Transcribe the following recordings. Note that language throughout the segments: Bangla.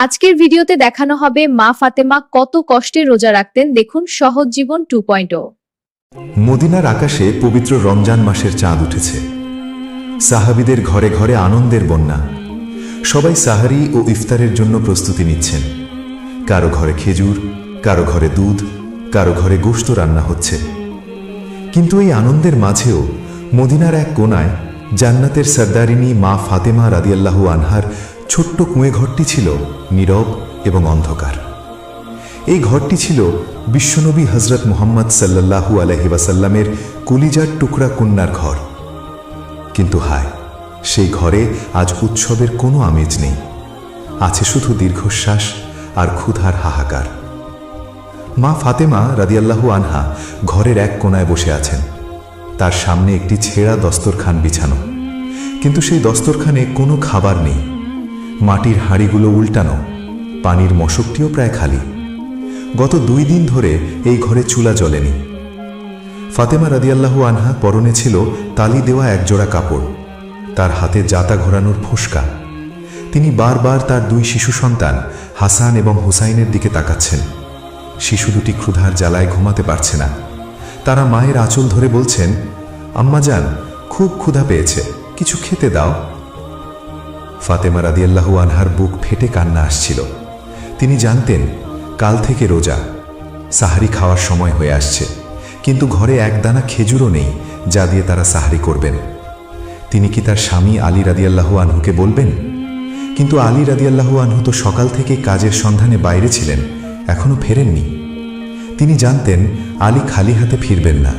আজকের ভিডিওতে দেখানো হবে মা ফাতেমা কত কষ্টে রোজা রাখতেন। দেখুন সহজ জীবন 2.0। মদিনার আকাশে পবিত্র রমজান মাসের চাঁদ উঠেছে। সাহাবীদের ঘরে ঘরে আনন্দের বন্যা। সবাই সাহারি ও ইফতারের জন্য প্রস্তুতি নিচ্ছেন। কারো ঘরে খেজুর, কারো ঘরে দুধ, কারো ঘরে গোশত রান্না হচ্ছে। কিন্তু এই আনন্দের মাঝেও মদিনার এক কোনায় জান্নাতের সর্দারিনী মা ফাতেমা রাদিয়াল্লাহু আনহার ছোট্ট কুঁয়ে ঘরটি ছিল নীরব এবং অন্ধকার। এই ঘরটি ছিল বিশ্বনবী হজরত মুহাম্মদ সাল্লাল্লাহু আলাইহি ওয়াসাল্লামের কলিজার টুকরা কন্যার ঘর। কিন্তু হায়, সেই ঘরে আজ উৎসবের কোনো আমেজ নেই। আছে শুধু দীর্ঘশ্বাস আর ক্ষুধার হাহাকার। মা ফাতেমা রাদিয়াল্লাহু আনহা ঘরের এক কোনায় বসে আছেন। তার সামনে একটি ছেঁড়া দস্তরখান বিছানো, কিন্তু সেই দস্তরখানে কোনো খাবার নেই। মাটির হাঁড়িগুলো উল্টানো, পানির মশকটিও প্রায় খালি। গত 2 দিন ধরে এই ঘরে চুলা জ্বলেনি। ফাতেমা রাদিয়াল্লাহু আনহা পরনে ছিল তালি দেওয়া একজোড়া কাপড়, তার হাতে জাতা ঘোরানোর ফোসকা। তিনি বারবার তার 2 শিশু সন্তান হাসান এবং হুসাইনের দিকে তাকাচ্ছেন। শিশু দুটি ক্ষুধার জ্বালায় ঘুমাতে পারছে না। তারা মায়ের আঁচল ধরে বলছেন, আম্মাজান, খুব ক্ষুধা পেয়েছে, কিছু খেতে দাও। ফাতেমা রাদিয়াল্লাহু আনহার বুক ফেটে কান্না আসছিল। তিনি জানতেন কাল থেকে রোজা, সাহারি খাওয়ার সময় হয়ে আসছে, কিন্তু ঘরে এক দানা খেজুরও নেই যা দিয়ে তারা সাহারি করবেন। তিনি কি তার স্বামী আলী রাদিয়াল্লাহু আনহুকে বলবেন? কিন্তু আলী রাদিয়াল্লাহু আনহু তো সকাল থেকে কাজের সন্ধানে বাইরে ছিলেন, এখনো ফেরেননি। তিনি জানতেন আলী খালি হাতে ফিরবেন না,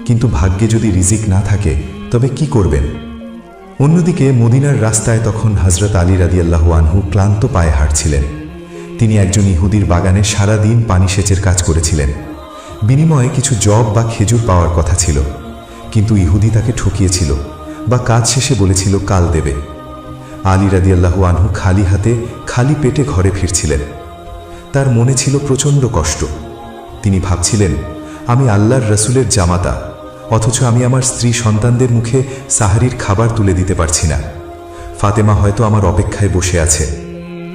কিন্তু ভাগ্যে যদি রিজিক না থাকে তবে কি করবেন? অন্যদিকে মদিনার রাস্তায় তখন হযরত আলী রাদিয়াল্লাহু আনহু ক্লান্ত পায়ে হাঁটছিলেন। তিনি একজন ইহুদির বাগানে সারা দিন পানি সেচের কাজ করেছিলেন। বিনিময়ে কিছু জব বা খেজুর পাওয়ার কথা ছিল, কিন্তু ইহুদি তাকে ঠকিয়েছিল বা কাজ শেষে বলেছিল কাল দেবে। আলী রাদিয়াল্লাহু আনহু খালি হাতে খালি পেটে ঘরে ফিরছিলেন। তার মনে ছিল প্রচণ্ড কষ্ট। তিনি ভাবছিলেন, আমি আল্লাহর রসুলের জামাতা, অথচ আমি আমার স্ত্রী সন্তানদের মুখে সাহারির খাবার তুলে দিতে পারছি না। ফাতেমা হয়তো আমার অপেক্ষায় বসে আছে।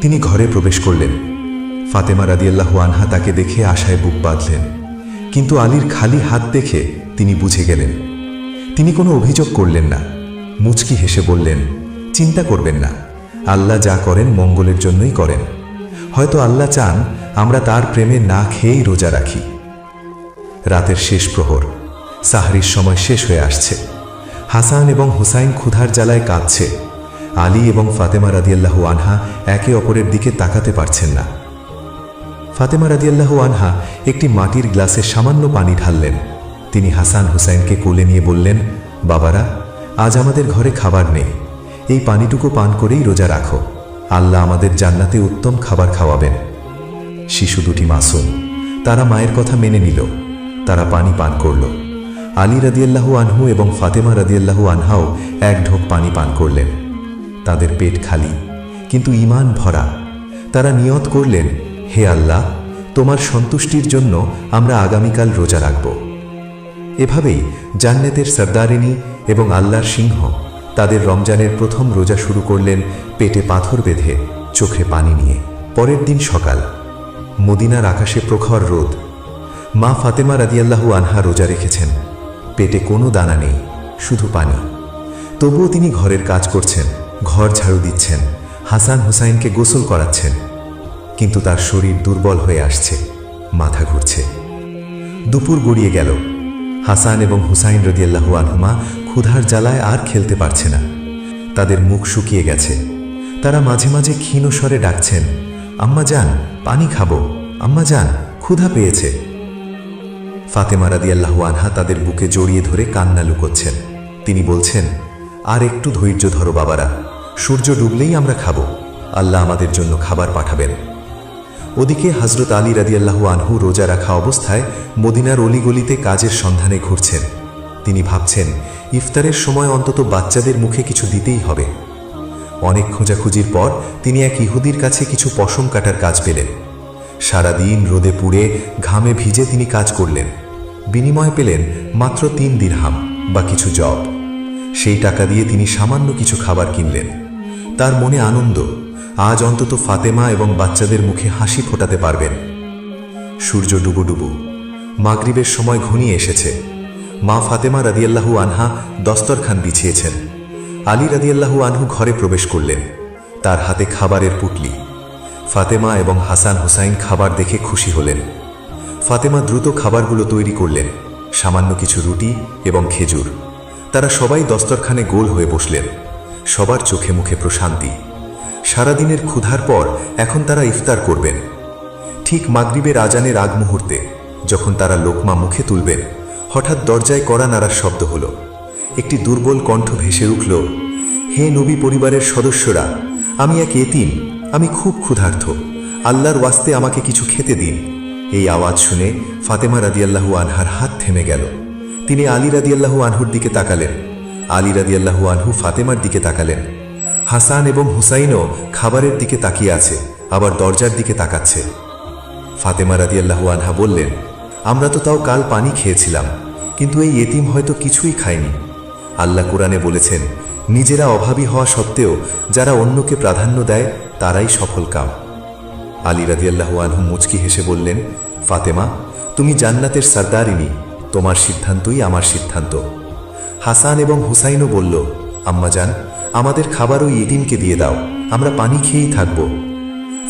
তিনি ঘরে প্রবেশ করলেন। ফাতেমা রাদিয়াল্লাহু আনহা তাকে দেখে আশায় বুক বাঁধলেন, কিন্তু আলীর খালি হাত দেখে তিনি বুঝে গেলেন। তিনি কোনো অভিযোগ করলেন না, মুচকি হেসে বললেন, চিন্তা করবেন না, আল্লাহ যা করেন মঙ্গলের জন্যই করেন। হয়তো আল্লাহ চান আমরা তার প্রেমে না খেয়েই রোজা রাখি। রাতের শেষ প্রহর, সাহরির সময় শেষ হয়ে আসছে। হাসান এবং হুসাইন ক্ষুধার জ্বালায় কাঁদছে। আলী এবং ফাতেমা রাদিয়াল্লাহু আনহা একে অপরের দিকে তাকাতে পারছেন না। ফাতেমা রাদিয়াল্লাহু আনহা একটি মাটির গ্লাসে সামান্য পানি ঢাললেন। তিনি হাসান হুসাইনকে কোলে নিয়ে বললেন, বাবারা, আজ আমাদের ঘরে খাবার নেই, এই পানিটুকু পান করেই রোজা রাখো, আল্লাহ আমাদের জান্নাতে উত্তম খাবার খাওয়াবেন। শিশু দুটি মাসুম, তারা মায়ের কথা মেনে নিল। তারা পানি পান করল। আলী রাদিয়াল্লাহু আনহু এবং ফাতেমা রাদিয়াল্লাহু আনহাও এক ঢোক পানি পান করলেন। তাদের পেট খালি, কিন্তু ঈমান ভরা। তারা নিয়ত করলেন, হে আল্লাহ, তোমার সন্তুষ্টির জন্য আমরা আগামীকাল রোজা রাখব। এভাবেই জান্নাতের সর্দারিনী এবং আল্লাহর সিংহ তাদের রমজানের প্রথম রোজা শুরু করলেন পেটে পাথর বেঁধে, চোখে পানি নিয়ে। পরের দিন সকাল, মদিনার আকাশে প্রখর রোদ। মা ফাতেমা রাদিয়াল্লাহু আনহা রোজা রেখেছেন। পেটে কোনো দানা নেই, শুধু পানি। তবুও তিনি ঘরের কাজ করছেন, ঘর ঝাড়ু দিচ্ছেন, হাসান হুসাইনকে গোসল করাচ্ছেন। কিন্তু তার শরীর দুর্বল হয়ে আসছে, মাথা ঘুরছে। দুপুর গড়িয়ে গেল। হাসান এবং হুসাইন রাদিয়াল্লাহু আনহুমা ক্ষুধার জ্বালায় আর খেলতে পারছে না। তাদের মুখ শুকিয়ে গেছে। তারা মাঝে মাঝে ক্ষীণ স্বরে ডাকছেন, আম্মা যান, পানি খাবো, আম্মা যান, ক্ষুধা পেয়েছে। ফাতেমা রাদিয়াল্লাহু আনহা তাদের বুকে জড়িয়ে ধরে কান্না লুকোচ্ছেন। তিনি বলছেন, আর একটু ধৈর্য ধরো বাবারা, সূর্য ডুবলেই আমরা খাবো, আল্লাহ আমাদের জন্য খাবার পাঠাবেন। ওদিকে হযরত আলী রাদিয়াল্লাহু আনহু রোজা রাখা অবস্থায় মদিনার অলিগলিতে কাজের সন্ধানে ঘুরছেন। তিনি ভাবছেন, ইফতারের সময় অন্তত বাচ্চাদের মুখে কিছু দিতেই হবে। অনেক খোঁজাখুঁজির পর তিনি এক ইহুদির কাছে কিছু পশম কাটার কাজ পেলেন। সারাদিন রোদে পুড়ে ঘামে ভিজে তিনি কাজ করলেন। বিনিময় পেলেন মাত্র 3 দিরহাম বা কিছু জব। সেই টাকা দিয়ে তিনি সামান্য কিছু খাবার কিনলেন। তার মনে আনন্দ, আজ অন্তত ফাতেমা এবং বাচ্চাদের মুখে হাসি ফোটাতে পারবেন। সূর্য ডুবো ডুবো, মাগরিবের সময় ঘনিয়ে এসেছে। মা ফাতেমা রাদিয়াল্লাহু আনহা দস্তরখান বিছিয়েছেন। আলী রাদিয়াল্লাহু আনহু ঘরে প্রবেশ করলেন, তার হাতে খাবারের পুটলি। ফাতেমা এবং হাসান হুসাইন খাবার দেখে খুশি হলেন। ফাতেমা দ্রুত খাবারগুলো তৈরি করলেন, সামান্য কিছু রুটি এবং খেজুর। তারা সবাই দস্তরখানে গোল হয়ে বসলেন, সবার চোখে মুখে প্রশান্তি। সারাদিনের ক্ষুধার পর এখন তারা ইফতার করবেন। ঠিক মাগরিবের আজানের আগ মুহূর্তে যখন তারা লোকমা মুখে তুলবেন, হঠাৎ দরজায় কড়া নাড়ার শব্দ হলো। একটি দুর্বল কণ্ঠ ভেসে উঠল, হে নবী পরিবারের সদস্যরা, আমি এক এতিম, আমি খুব ক্ষুধার্ত, আল্লাহর ওয়াস্তে আমাকে কিছু খেতে দিন। এই আওয়াজ শুনে ফাতেমা রাদিয়াল্লাহু আনহার হাত থেমে গেল। তিনি আলী রাদিয়াল্লাহু আনহুর দিকে তাকালেন। আলী রাদিয়াল্লাহু আনহু ফাতেমার দিকে তাকালেন। হাসান এবং হুসাইনও খাবারের দিকে তাকিয়ে আছে, আবার দরজার দিকে তাকাচ্ছে। ফাতেমা রাদিয়াল্লাহু আনহা বললেন, আমরা তো তাও কাল পানি খেয়েছিলাম, কিন্তু এই এতিম হয়তো কিছুই খায়নি। আল্লাহ কোরআনে বলেছেন, নিজেরা অভাবী হওয়া সত্ত্বেও যারা অন্যকে প্রাধান্য দেয় তারাই সফল কাম। আলী রাদিয়াল্লাহু আনহু মুচকি হেসে বললেন, ফাতেমা, তুমি জান্নাতের সরদারিনী, তোমার সিদ্ধান্তই আমার সিদ্ধান্ত। হাসান এবং হুসাইনও বলল, আম্মাজান, আমাদের খাবার ওই এতিমকে দিয়ে দাও, আমরা পানি খেয়েই থাকব।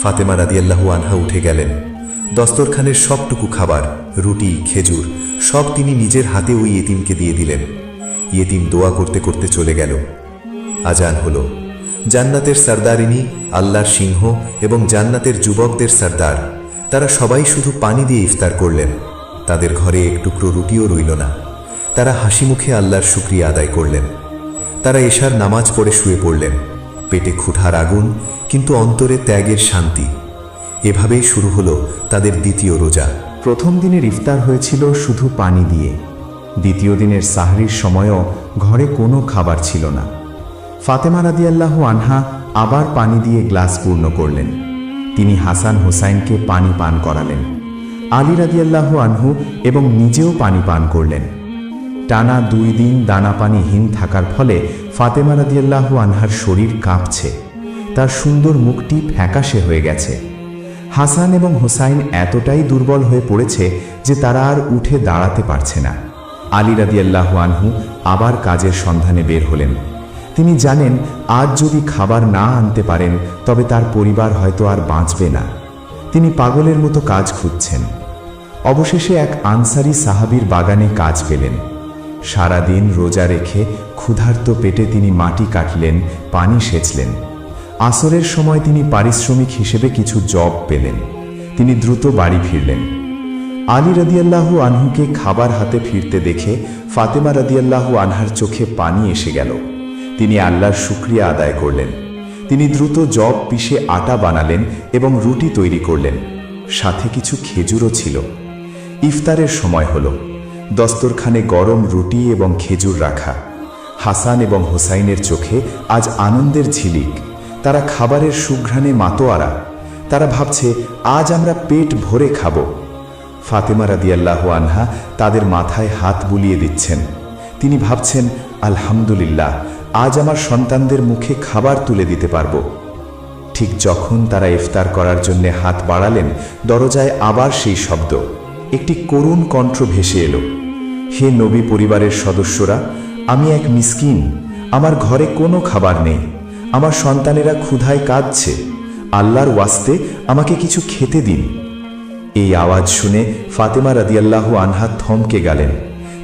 ফাতেমা রাদিয়াল্লাহু আনহা উঠে গেলেন। দস্তরখানের সবটুকু খাবার, রুটি, খেজুর সব তিনি নিজের হাতে ওই এতিমকে দিয়ে দিলেন। এতিম দোয়া করতে করতে চলে গেল। আজান হলো। জান্নাতের সরদারিনী, আল্লাহর সিংহ এবং জান্নাতের যুবকদের সরদার, তারা সবাই শুধু পানি দিয়ে ইফতার করলেন। তাদের ঘরে এক টুকরো রুটিও রইল না। তারা হাসি মুখে আল্লাহর শুকরিয়া আদায় করলেন। তারা এশার নামাজ পড়ে শুয়ে পড়লেন, পেটে ক্ষুধার আগুন, কিন্তু অন্তরে ত্যাগের শান্তি। এভাবেই শুরু হলো তাদের দ্বিতীয় রোজা। প্রথম দিনের ইফতার হয়েছিল শুধু পানি দিয়ে। দ্বিতীয় দিনের সাহরির সময়ও ঘরে কোনো খাবার ছিল না। ফাতেমা রাদিয়াল্লাহু আনহা আবার পানি দিয়ে গ্লাস পূর্ণ করলেন। তিনি হাসান হুসাইনকে পানি পান করালেন। আলী রাদিয়াল্লাহু আনহু এবং নিজেও পানি পান করলেন। টানা 2 দিন দানা পানিহীন থাকার ফলে ফাতেমা রাদিয়াল্লাহু আনহার শরীর কাঁপছে, তার সুন্দর মুখটি ফ্যাকাশে হয়ে গেছে। হাসান এবং হুসাইন এতটাই দুর্বল হয়ে পড়েছে যে তারা আর উঠে দাঁড়াতে পারছে না। আলী রাদিয়াল্লাহু আনহু আবার কাজের সন্ধানে বের হলেন। তিনি জানেন আজ যদি খাবার না আনতে পারেন তবে তার পরিবার হয়তো আর বাঁচবে না। তিনি পাগলের মতো কাজ খুঁজছেন। অবশেষে এক আনসারি সাহাবীর বাগানে কাজ পেলেন। সারাদিন রোজা রেখে ক্ষুধার্ত পেটে তিনি মাটি কাটলেন, পানি সেচলেন। আসরের সময় তিনি পারিশ্রমিক হিসেবে কিছু জব পেলেন। তিনি দ্রুত বাড়ি ফিরলেন। আলী রাদিয়াল্লাহু আনহুকে খাবার হাতে ফিরতে দেখে ফাতেমা রাদিয়াল্লাহু আনহার চোখে পানি এসে গেল। তিনি আল্লাহর শুকরিয়া আদায় করলেন। তিনি দ্রুত জব পিষে আটা বানালেন এবং রুটি তৈরি করলেন, সাথে কিছু খেজুরও ছিল। ইফতারের সময় হলো। দস্তরখানে গরম রুটি এবং খেজুর রাখা। হাসান এবং হুসাইনের চোখে আজ আনন্দের ঝিলিক। তারা খাবারের সুঘ্রাণে মাতোয়ারা। তারা ভাবছে, আজ আমরা পেট ভরে খাব। ফাতেমা রাদিয়াল্লাহু আনহা তাদের মাথায় হাত বুলিয়ে দিচ্ছেন। তিনি ভাবছেন, আলহামদুলিল্লাহ, আজ আমার সন্তানদের মুখে খাবার তুলে দিতে পারব। ঠিক যখন তারা ইফতার করার জন্য হাত বাড়ালেন, দরজায় আবার সেই শব্দ। একটি করুণ কণ্ঠ ভেসে এলো, হে নবী পরিবারের সদস্যরা, আমি এক মিসকিন, আমার ঘরে কোনো খাবার নেই, আমার সন্তানেরা ক্ষুধায় কাঁদছে, আল্লাহর ওয়াস্তে আমাকে কিছু খেতে দিন। এই আওয়াজ শুনে ফাতেমা রাদিয়াল্লাহু আনহা থমকে গেলেন।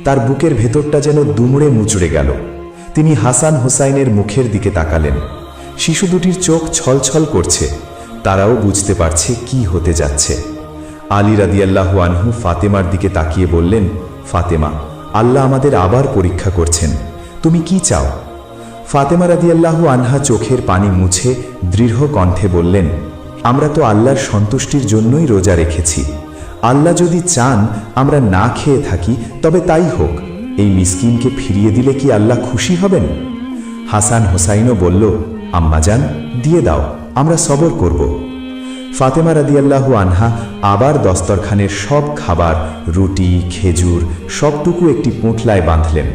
তার বুকের ভেতরটা যেন দুমড়ে মুচড়ে গেল। তিনি হাসান হুসাইনের মুখের দিকে তাকালেন। শিশু দুটির চোখ ছলছল করছে, তারাও বুঝতে পারছে কি হতে যাচ্ছে। আলী রাদিয়াল্লাহু আনহু ফাতেমার দিকে তাকিয়ে বললেন, ফাতেমা, আল্লাহ আমাদের আবার পরীক্ষা করছেন, তুমি কি চাও? ফাতেমা রাদিয়াল্লাহু আনহা চোখের পানি মুছে দৃঢ় কণ্ঠে বললেন, আমরা তো আল্লাহর সন্তুষ্টির জন্যই রোজা রেখেছি। আল্লাহ যদি চান আমরা না খেয়ে থাকি তবে তাই হোক। এই মিসকিনকে ফিরিয়ে দিলে কি আল্লাহ খুশি হবেন? হাসান হুসাইনও বলল, আম্মাজান, দিয়ে দাও, আমরা সবর করব। ফাতেমা রাদিয়াল্লাহু আনহা আবার দস্তরখানের সব খাবার, রুটি, খেজুর সবটুকু একটি পোঁটলায় বাঁধলেন।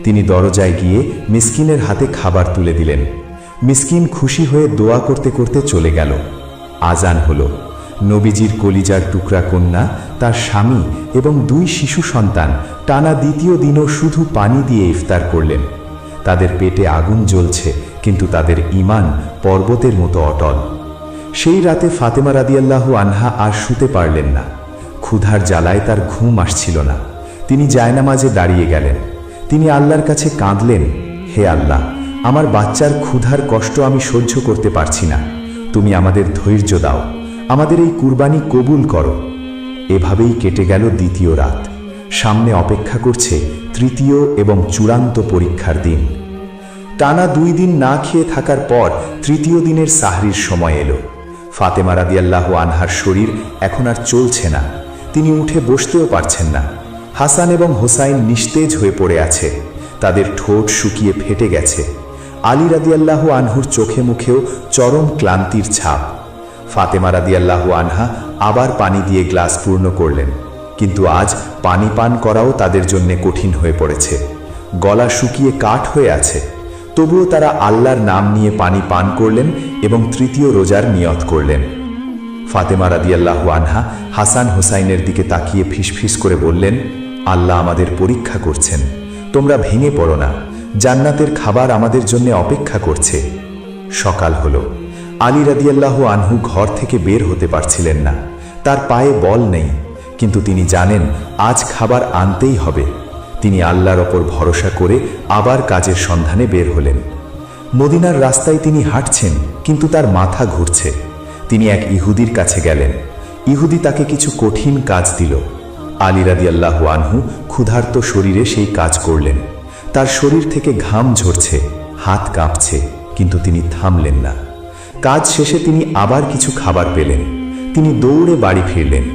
তিনি দরজায় গিয়ে মিসকিনের হাতে খাবার তুলে দিলেন। মিসকিন খুশি হয়ে দোয়া করতে করতে চলে গেল। আজান হলো। নবীজির কলিজার টুকরা কন্যা, তার স্বামী এবং 2 শিশু সন্তান টানা দ্বিতীয় দিনও শুধু পানি দিয়ে ইফতার করলেন। তাদের পেটে আগুন জ্বলছে, কিন্তু তাদের ঈমান পর্বতের মতো অটল। সেই রাতে ফাতেমা রাদিয়াল্লাহু আনহা আর শুতে পারলেন না। ক্ষুধার জ্বালায় তার ঘুম আসছিল না। তিনি জায়নামাজে দাঁড়িয়ে গেলেন। তিনি আল্লাহর কাছে কাঁদলেন, হে আল্লাহ, আমার বাচ্চার ক্ষুধার কষ্ট আমি সহ্য করতে পারছি না। তুমি আমাদের ধৈর্য দাও, আমাদের এই কুরবানি কবুল করো। এভাবেই কেটে গেল দ্বিতীয় রাত। সামনে অপেক্ষা করছে তৃতীয় এবং চূড়ান্ত পরীক্ষার দিন। টানা 2 দিন না খেয়ে থাকার পর তৃতীয় দিনের সাহরির সময় এলো। ফাতেমা রাদিয়াল্লাহু আনহার শরীর এখন আর চলছে না। তিনি উঠে বসতেও পারছেন না। হাসান এবং হোসাইন নিস্তেজ হয়ে পড়ে আছে। তাদের ঠোঁট শুকিয়ে ফেটে গেছে। আলী রাদিয়াল্লাহু আনহুর চোখে মুখেও চরম ক্লান্তির ছাপ। ফাতেমা রাদিয়াল্লাহু আনহা আবার পানি দিয়ে গ্লাস পূর্ণ করলেন, কিন্তু আজ পানি পান করাও তাদের জন্য কঠিন হয়ে পড়েছে। গলা শুকিয়ে কাঠ হয়ে আছে। তবুও তারা আল্লাহর নাম নিয়ে পানি পান করলেন এবং তৃতীয় রোজার নিয়ত করলেন। ফাতেমা রাদিয়াল্লাহু আনহা হাসান হোসাইনের দিকে তাকিয়ে ফিসফিস করে বললেন, আল্লাহ আমাদের পরীক্ষা করছেন, তোমরা ভেঙে পড়ো না, জান্নাতের খাবার আমাদের জন্য অপেক্ষা করছে। সকাল হলো। আলী রাদিয়াল্লাহু আনহু ঘর থেকে বের হতে পারছিলেন না। তার পায়ে বল নেই, কিন্তু তিনি জানেন আজ খাবার আনতেই হবে। তিনি আল্লাহর ওপর ভরসা করে আবার কাজের সন্ধানে বের হলেন। মদিনার রাস্তায় তিনি হাঁটছেন, কিন্তু তার মাথা ঘুরছে। তিনি এক ইহুদির কাছে গেলেন। ইহুদি তাকে কিছু কঠিন কাজ দিল। আলী রাদিয়াল্লাহু আনহু ক্ষুধার্ত শরীরে সেই কাজ করলেন। তার শরীর থেকে ঘাম ঝরছে, হাত কাঁপছে, কিন্তু তিনি থামলেন না। কাজ শেষে তিনি আবার কিছু খাবার পেলেন। তিনি দৌড়ে বাড়ি ফিরলেন।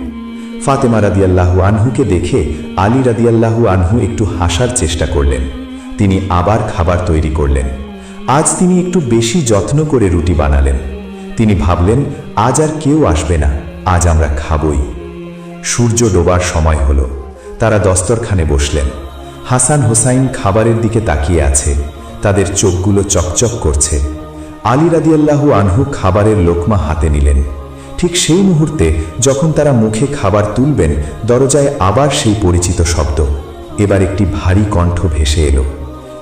ফাতেমা রাদিয়াল্লাহু আনহুকে দেখে আলী রাদিয়াল্লাহু আনহু একটু হাসার চেষ্টা করলেন। তিনি আবার খাবার তৈরি করলেন। আজ তিনি একটু বেশি যত্ন করে রুটি বানালেন। তিনি ভাবলেন, আজ আর কেউ আসবে না, আজ আমরা খাবই। সূর্য ডোবার সময় হলো। তারা দস্তরখানে বসলেন। হাসান হোসাইন খাবারের দিকে তাকিয়ে আছে। তাদের চোখগুলো চকচক করছে। আলী রাদিয়াল্লাহু আনহু খাবারের লোকমা হাতে নিলেন। ঠিক সেই মুহূর্তে যখন তারা মুখে খাবার তুলবেন, দরজায় আবার সেই পরিচিত শব্দ। এবার একটি ভারী কণ্ঠ ভেসে এলো,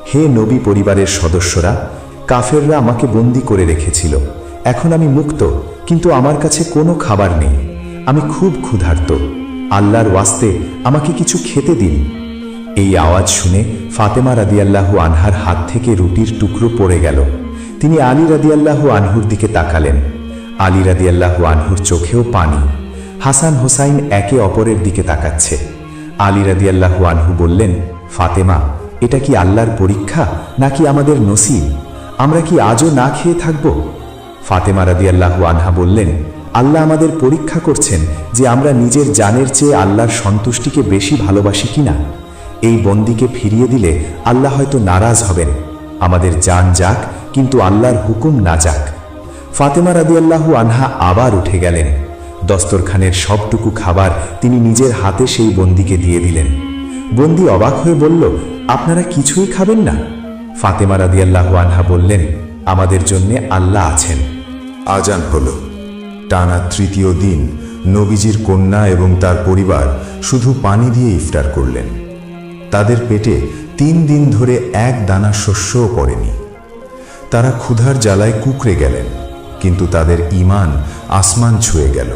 হে নবী পরিবারের সদস্যরা, কাফেররা আমাকে বন্দী করে রেখেছিল। এখন আমি মুক্ত, কিন্তু আমার কাছে কোনো খাবার নেই। আমি খুব ক্ষুধার্ত। আল্লাহর ওয়াস্তে আমাকে কিছু খেতে দিন। এই আওয়াজ শুনে ফাতেমা রাদিয়াল্লাহু আনহার হাত থেকে রুটির টুকরো পড়ে গেল। তিনি আলী রাদিয়াল্লাহু আনহুর দিকে তাকালেন। আলী রাদিয়াল্লাহু আনহুর চোখেও পানি। হাসান হোসাইন একে অপরের দিকে তাকাচ্ছে। আলী রাদিয়াল্লাহু আনহু বললেন, ফাতেমা, এটা কি আল্লাহর পরীক্ষা নাকি আমাদের নসিব? আমরা কি আজও না খেয়ে থাকব? ফাতেমা রাদিয়াল্লাহু আনহা বললেন, আল্লাহ আমাদের পরীক্ষা করছেন যে আমরা নিজের জানের চেয়ে আল্লাহর সন্তুষ্টিকে বেশি ভালোবাসি কিনা। এই বন্দীকে ফিরিয়ে দিলে আল্লাহ হয়তো নারাজ হবেন। আমাদের জান যাক, কিন্তু আল্লাহর হুকুম না যাক। ফাতেমা রাদিয়াল্লাহু আনহা আবার উঠে গেলেন। দস্তরখানের সবটুকু খাবার তিনি নিজের হাতে সেই বন্দীকে দিয়ে দিলেন। বন্দী অবাক হয়ে বলল, আপনারা কিছুই খাবেন না? ফাতেমা রাদিয়াল্লাহু আনহা বললেন, আমাদের জন্য আল্লাহ আছেন। আজান হলো। টানা তৃতীয় দিন নবীজির কন্যা এবং তার পরিবার শুধু পানি দিয়ে ইফতার করলেন। তাদের পেটে 3 দিন ধরে এক দানা শস্যও পড়েনি। তারা ক্ষুধার জ্বালায় কুঁকড়ে গেলেন, কিন্তু তাদের ঈমান আসমান ছুঁয়ে গেল।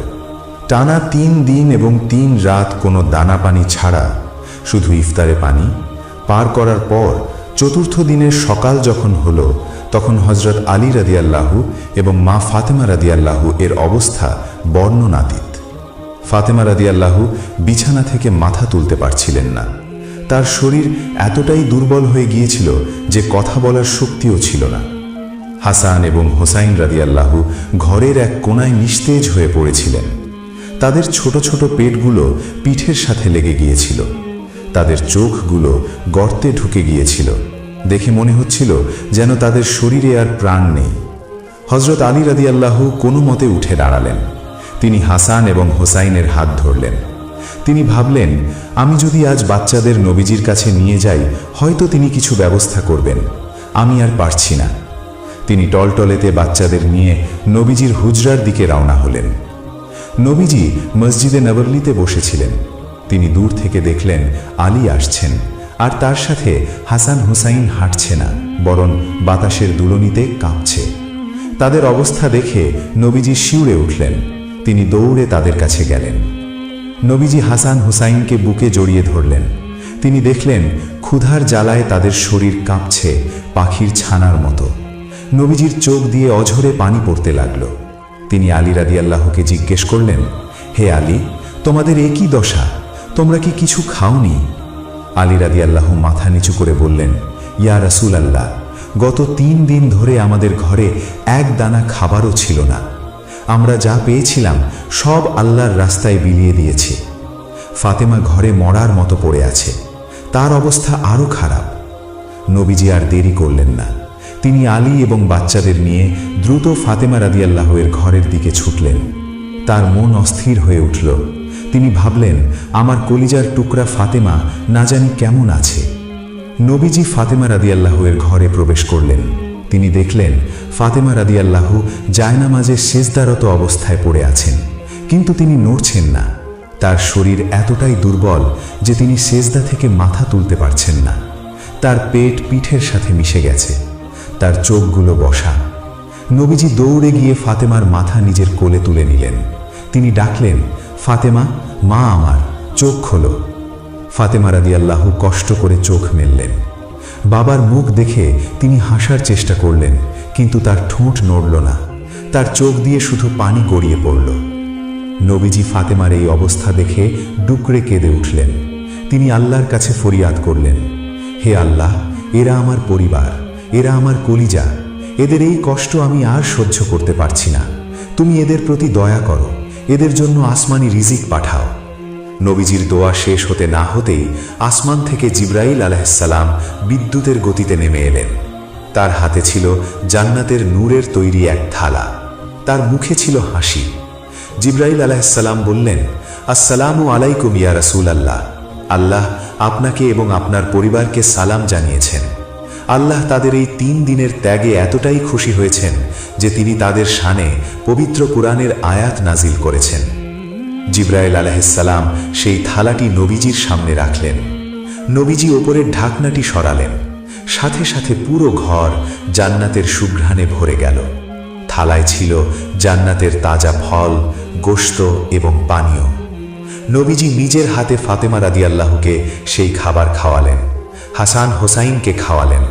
টানা 3 দিন এবং 3 রাত কোনো দানা পানি ছাড়া শুধু ইফতারে পানি পার করার পর চতুর্থ দিনের সকাল যখন হলো, তখন হযরত আলী রাদিয়াল্লাহু এবং মা ফাতেমা রাদিয়াল্লাহু এর অবস্থা বর্ণনাতীত। ফাতেমা রাদিয়াল্লাহু বিছানা থেকে মাথা তুলতে পারছিলেন না। তার শরীর এতটাই দুর্বল হয়ে গিয়েছিল যে কথা বলার শক্তিও ছিল না। হাসান এবং হোসাইন রাদিয়াল্লাহু ঘরের এক কোণায় নিস্তেজ হয়ে পড়েছিলেন। তাদের ছোট ছোট পেটগুলো পিঠের সাথে লেগে গিয়েছিল। তাদের চোখগুলো গর্তে ঢুকে গিয়েছিল। দেখে মনে হচ্ছিল যেন তাদের শরীরে আর প্রাণ নেই। হযরত আলী রাদিয়াল্লাহু কোনো মতে উঠে দাঁড়ালেন। তিনি হাসান এবং হোসাইনের হাত ধরলেন। তিনি ভাবলেন, আমি যদি আজ বাচ্চাদের নবীজির কাছে নিয়ে যাই, হয়তো তিনি কিছু ব্যবস্থা করবেন। আমি আর পারছি না। তিনি টলটলেতে বাচ্চাদের নিয়ে নবীজির হুজরার দিকে রওনা হলেন। নবীজি মসজিদে নববীতে বসেছিলেন। তিনি দূর থেকে দেখলেন আলী আসছেন, আর তার সাথে হাসান হুসাইন হাঁটছে না, বরং বাতাসের দুলনিতে কাঁপছে। তাদের অবস্থা দেখে নবীজি শিউরে উঠলেন। তিনি দৌড়ে তাদের কাছে গেলেন। নবীজি হাসান হুসাইনকে বুকে জড়িয়ে ধরলেন। তিনি দেখলেন ক্ষুধার জ্বালায় তাদের শরীর কাঁপছে পাখির ছানার মতো। নবীজির চোখ দিয়ে অঝরে পানি পড়তে লাগল। তিনি আলী রাদিয়াল্লাহুকে জিজ্ঞেস করলেন, হে আলী, তোমাদের এ কি দশা? তোমরা কি কিছু খাওনি? আলী রাদিয়াল্লাহু মাথা নিচু করে বললেন, ইয়া রাসূলুল্লাহ, গত 3 দিন ধরে আমাদের ঘরে এক দানা খাবারও ছিল না। আমরা যা পেয়েছিলাম সব আল্লাহর রাস্তায় বিলিয়ে দিয়েছি। ফাতেমা ঘরে মরার মতো পড়ে আছে, তার অবস্থা আরও খারাপ। নবীজি আর দেরি করলেন না। তিনি আলী এবং বাচ্চাদের নিয়ে দ্রুত ফাতেমা রাদিয়াল্লাহুর ঘরের দিকে ছুটলেন। তার মন অস্থির হয়ে উঠল। তিনি ভাবলেন, আমার কলিজার টুকরা ফাতেমা না জানি কেমন আছে। নবীজি ফাতেমা রাদিয়াল্লাহুর ঘরে প্রবেশ করলেন। তিনি দেখলেন ফাতেমা রাদিয়াল্লাহু জায়নামাজে সেজদারত অবস্থায় পড়ে আছেন, কিন্তু তিনি নড়ছেন না। তার শরীর এতটাই দুর্বল যে তিনি সেজদা থেকে মাথা তুলতে পারছেন না। তার পেট পিঠের সাথে মিশে গেছে, তার চোখগুলো বসা। নবীজি দৌড়ে গিয়ে ফাতেমার মাথা নিজের কোলে তুলে নিলেন। তিনি ডাকলেন, ফাতেমা, মা আমার, চোখ খোলো। ফাতেমা রাদিয়াল্লাহু কষ্ট করে চোখ মেললেন। বাবার মুখ দেখে তিনি হাসার চেষ্টা করলেন, কিন্তু তার ঠোঁট নড়ল না। তার চোখ দিয়ে শুধু পানি গড়িয়ে পড়ল। নবীজি ফাতেমার এই অবস্থা দেখে ডুকরে কেঁদে উঠলেন। তিনি আল্লাহর কাছে ফরিয়াদ করলেন, হে আল্লাহ, এরা আমার পরিবার, এরা আমার কলিজা। এদের এই কষ্ট আমি আর সহ্য করতে পারছি না। তুমি এদের প্রতি দয়া করো, এদের জন্য আসমানি রিজিক পাঠাও। নবীজির দোয়া শেষ হতে না হতেই আসমান থেকে জিবরাইল আলাইহিসসালাম বিদ্যুতের গতিতে নেমে এলেন। তার হাতে ছিল জান্নাতের নূরের তৈরি এক থালা। তার মুখে ছিল হাসি। জিবরাইল আলাইহিসসালাম বললেন, আসসালামু আলাইকুম ইয়া রাসূলুল্লাহ। আল্লাহ আপনাকে এবং আপনার পরিবারকে সালাম জানিয়েছেন। আল্লাহ তাদের এই 3 দিনের ত্যাগে এতটাই খুশি হয়েছেন যে তিনি তাদের শানে পবিত্র কুরআনের আয়াত নাজিল করেছেন। জিবরাইল আলাইহিসসালাম সেই থালাটি নবীজির সামনে রাখলেন। নবীজি ওপরের ঢাকনাটি সরালেন। সাথে সাথে পুরো ঘর জান্নাতের সুঘ্রাণে ভরে গেল। থালায় ছিল জান্নাতের তাজা ফল, গোশত এবং পানীয়। নবীজি নিজের হাতে ফাতেমা রাদিয়াল্লাহুকে সেই খাবার খাওয়ালেন। হাসান হোসাইনকে খাওয়ালেন,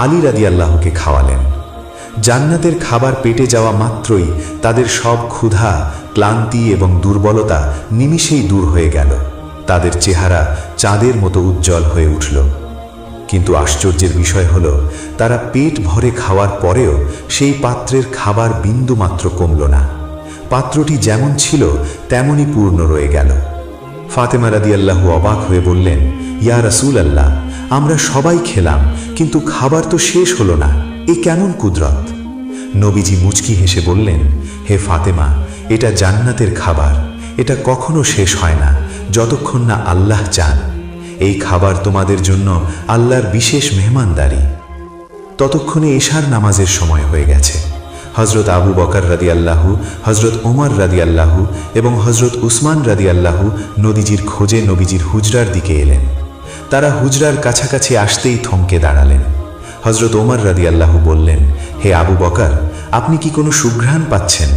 আলী রাদিয়াল্লাহুকে খাওয়ালেন। জান্নাতের খাবার পেটে যাওয়া মাত্রই তাদের সব ক্ষুধা, ক্লান্তি এবং দুর্বলতা নিমিষেই দূর হয়ে গেল। তাদের চেহারা চাঁদের মতো উজ্জ্বল হয়ে উঠল। কিন্তু আশ্চর্যের বিষয় হল, তারা পেট ভরে খাওয়ার পরেও সেই পাত্রের খাবার বিন্দুমাত্র কমল না। পাত্রটি যেমন ছিল তেমনই পূর্ণ রয়ে গেল। ফাতেমা রাদিয়াল্লাহু অবাক হয়ে বললেন, ইয়া রাসূলুল্লাহ, আমরা সবাই খেলাম, কিন্তু খাবার তো শেষ হলো না। এ কেমন কুদরত? নবীজি মুচকি হেসে বললেন, হে ফাতেমা, এটা জান্নাতের খাবার। এটা কখনো শেষ হয় না যতক্ষণ না আল্লাহ চান। এই খাবার তোমাদের জন্য আল্লাহর বিশেষ মেহমানদারি। ততক্ষণে এশার নামাজের সময় হয়ে গেছে। হযরত আবু বকর রাদিয়াল্লাহু, হযরত ওমর রাদিয়াল্লাহু এবং হযরত উসমান রাদিয়াল্লাহু নবীজির খোঁজে নবীজির হুজরার দিকে এলেন। তারা হুজরার কাছাকাছি আসতেই থমকে দাঁড়ালেন। হযরত ওমর রাদিয়াল্লাহু বললেন, হে আবু বকর, আপনি কি কোনো সুঘ্রাণ পাচ্ছেন?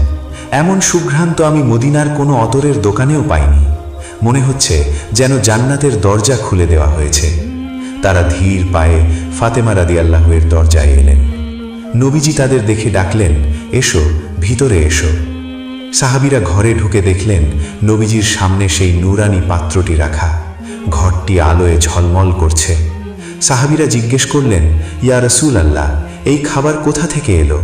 এমন সুঘ্রাণ তো আমি মদিনার কোনো অতরের দোকানেও পাইনি। মনে হচ্ছে যেন জান্নাতের দরজা খুলে দেওয়া হয়েছে। তারা ধীর পায়ে ফাতেমা রাদিয়াল্লাহুর দরজায় এলেন। নবীজি তাদের দেখে ডাকলেন, এসো, ভিতরে এসো। সাহাবীরা ঘরে ঢুকে দেখলেন নবীজির সামনে সেই নুরানি পাত্রটি রাখা। ঘরটি আলোয় ঝলমল করছে। সাহাবীরা জিজ্ঞেস করলেন, ইয়া রাসূলুল্লাহ, এই খাবার কোথা থেকে এলো?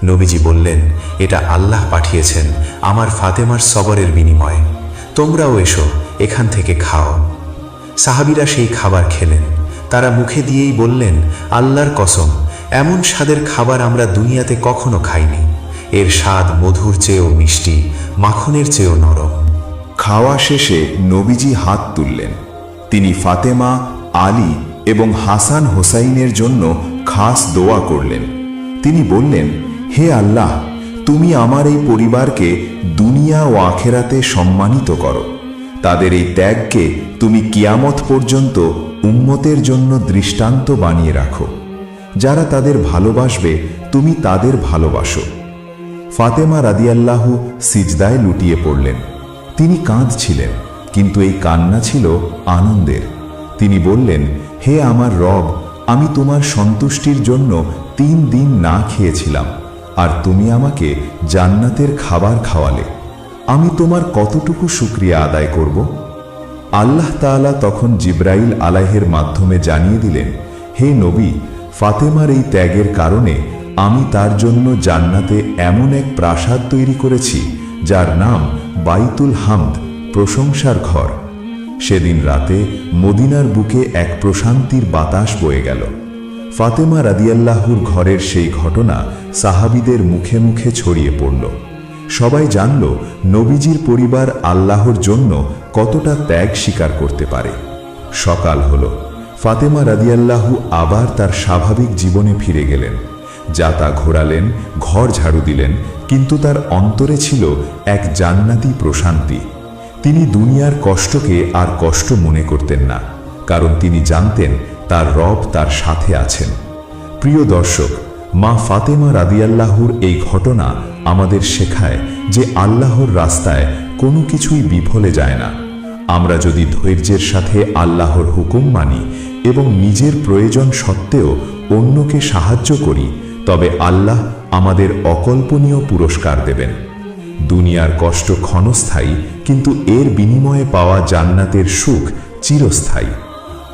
নবীজি বললেন, এটা আল্লাহ পাঠিয়েছেন আমার ফাতেমার সবরের বিনিময়ে। তোমরাও এসো, এখান থেকে খাও। সাহাবীরা সেই খাবার খেলেন। তারা মুখে দিয়েই বললেন, আল্লাহর কসম, এমন স্বাদের খাবার আমরা দুনিয়াতে কখনো খাইনি। এর স্বাদ মধুর চেয়েও মিষ্টি, মাখনের চেয়েও নরম। খাওয়া শেষে নবীজি হাত তুললেন। তিনি ফাতেমা, আলী এবং হাসান হোসাইনের জন্য খাস দোয়া করলেন। তিনি বললেন, হে আল্লাহ, তুমি আমার এই পরিবারকে দুনিয়া ও আখেরাতে সম্মানিত করো। তাদের এই ত্যাগকে তুমি কিয়ামত পর্যন্ত উম্মতের জন্য দৃষ্টান্ত বানিয়ে রাখো। যারা তাদের ভালোবাসবে তুমি তাদের ভালোবাসো। ফাতেমা রাদিয়াল্লাহু সিজদায় লুটিয়ে পড়লেন। তিনি কাঁদছিলেন, কিন্তু এই কান্না ছিল আনন্দের। তিনি বললেন, হে আমার রব, আমি তোমার সন্তুষ্টির জন্য 3 দিন না খেয়েছিলাম, আর তুমি আমাকে জান্নাতের খাবার খাওয়ালে। আমি তোমার কতটুকু শুকরিয়া আদায় করব? আল্লাহ তাআলা তখন জিবরাইল আলাইহির মাধ্যমে জানিয়ে দিলেন, হে নবী, ফাতেমার এই ত্যাগের কারণে আমি তার জন্য জান্নাতে এমন এক প্রাসাদ তৈরি করেছি যার নাম বাইতুল হামদ, প্রশংসার ঘর। সেদিন রাতে মদিনার বুকে এক প্রশান্তির বাতাস বয়ে গেল। ফাতেমা রাদিয়াল্লাহুর ঘরের সেই ঘটনা সাহাবীদের মুখে মুখে ছড়িয়ে পড়ল। সবাই জানল নবীজির পরিবার আল্লাহর জন্য কতটা ত্যাগ স্বীকার করতে পারে। সকাল হল। ফাতেমা রাদিয়াল্লাহু আবার তার স্বাভাবিক জীবনে ফিরে গেলেন। যাতা ঘোরালেন, ঘর ঝাড়ু দিলেন, কিন্তু তার অন্তরে ছিল এক জান্নাতি প্রশান্তি। তিনি দুনিয়ার কষ্টকে আর কষ্ট মনে করতেন না, কারণ তিনি জানতেন তার রব তার সাথে আছেন। প্রিয় দর্শক, মা ফাতেমা রাদিয়াল্লাহুর এই ঘটনা আমাদের শেখায় যে আল্লাহর রাস্তায় কোনো কিছুই বিফলে যায় না। আমরা যদি ধৈর্যের সাথে আল্লাহর হুকুম মানি এবং নিজের প্রয়োজন সত্ত্বেও অন্যকে সাহায্য করি, তবে আল্লাহ আমাদের অকল্পনীয় পুরস্কার দেবেন। দুনিয়ার কষ্ট ক্ষণস্থায়ী, কিন্তু এর বিনিময়ে পাওয়া জান্নাতের সুখ চিরস্থায়ী।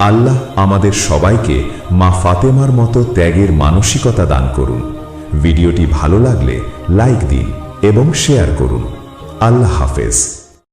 আল্লাহ আমাদের সবাইকে মা ফাতেমার মতো ত্যাগের মানসিকতা দান করুন। ভিডিওটি ভালো লাগলে লাইক দিন এবং শেয়ার করুন। আল্লাহ হাফেজ।